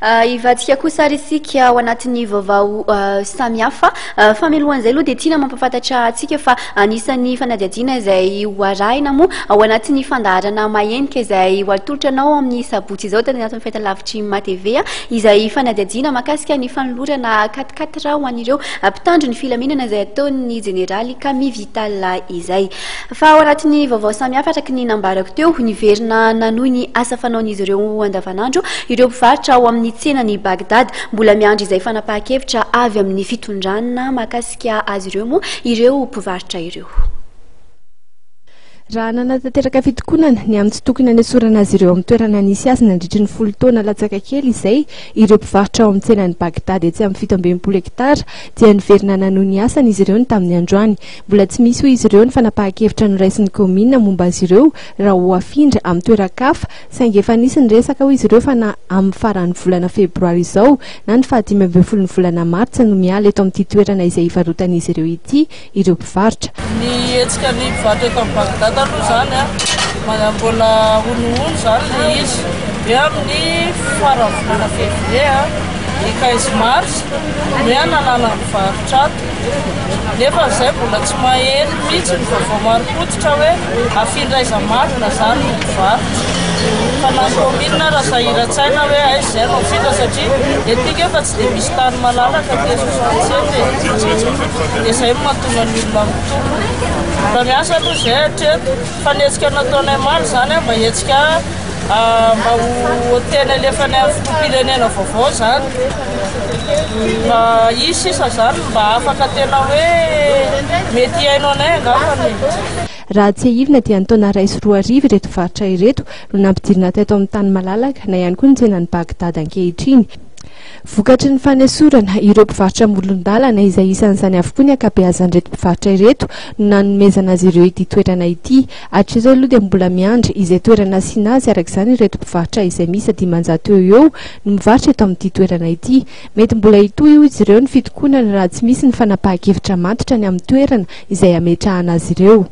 Ivantsika kosa ary isika ao anatin'ny vaovao samihafa famelohan'izay aloha dia tiana mampafantatra antsika fa anisan'ny fanadihadiana izay hoarahina moa ao anatin'ny fandaharana mahenika izay hoatolotra anao amin'ny sabotsy izao tany anatin'ny fahitalavitry matv izay fanadihadiana mahakasika ny fanolorana 4 ho an'ireo mpitandro ny filaminana izay ataon'ny jeneraly Camille Vital izay. Fa ao anatin'ny vaovao samihafa araka ny nambarako teo niverina nanohy ny asa fanaon'izy ireo andavanandro ireo mpivarotra ao amin'ny tsenany Bagdad mbola miandry izay fanapahan-kevitra avy amin'ny fitondrana mahakasika azy ireo moa ireo mpivarotra ireo. Raha nanatanteraka fitokonana ny amin'ny tsy tokony hanesorana azy ireo amin'ny toerana nisy azy nandritra ny 10 taona latsaka kely izay ireo mpivarotra ao amin'ny tsenany Bagdad etsy amin'ny 17 hektara dia niverina nanohy ny asany izy ireo ny tamin'ny androany. Mbola tsy misy ho izy ireo ny fanapahan-kevitra noraisin'ny komina momba azy ireo raha ho afindra amin'ny toeran-kafa saingy efa nisy ny resaka ho izy ireo fa na amin'ny faran'ny volana febroary izao na ny 15 ny volana martsa no miala eto amin'ity toerana izay ivarotan'izy ireo ity ireo mpivarotra. Ny etsika ny mpivarotra eto amin'ny Bagdad zany mbola honohono zany izy eo amin'ny faran'ny volana février ny 15 mars nanala mivarotra ato nefa izay mbola tsy maheno mihitsy ny vaovao maro-potitra hoe afindra iza marina zany ny mpivarotra fa na komina raha sahiran-tsaina hoe aiza izay no afindra satria etika efa tsy dia misy tany malalaka tesosatsety dia izay mahatonga ny olona mitombo mba miasa aloha izay hatreto fa nietsika nataonay maro zany mba hetsika mba ho tena elefany amin'ny fitompirenena vaovao zany mba isisa zany mba afaka tena hoe mety haino anay angambany. Raha tsy ahivina dia ny taona 2 ireto varotra ireto no nampidirina teto amin'ny tany malalaka na ihany koa ny tsenany Bagdad ankehitriny. Vokatry ny fanesorana ireo mpivarotra molon-dalana izay isan'izany avokoa ny ankabeazan'ireto mpivarotra ireto no nanomezana azy ireo ity toerana ity. Hatrizao aloha dia mbola miandry izay toerana asiana azy arak'izany ireto mpivarotra izay misy 500 eo no mivarotra eto amin'ity toerana ity. Mety mbola hitohy io izy ireo ny fitokonana raha tsy misy ny fanapahan-kevitra mantitra ny amin'ny toerana izay ametrahana azy ireo.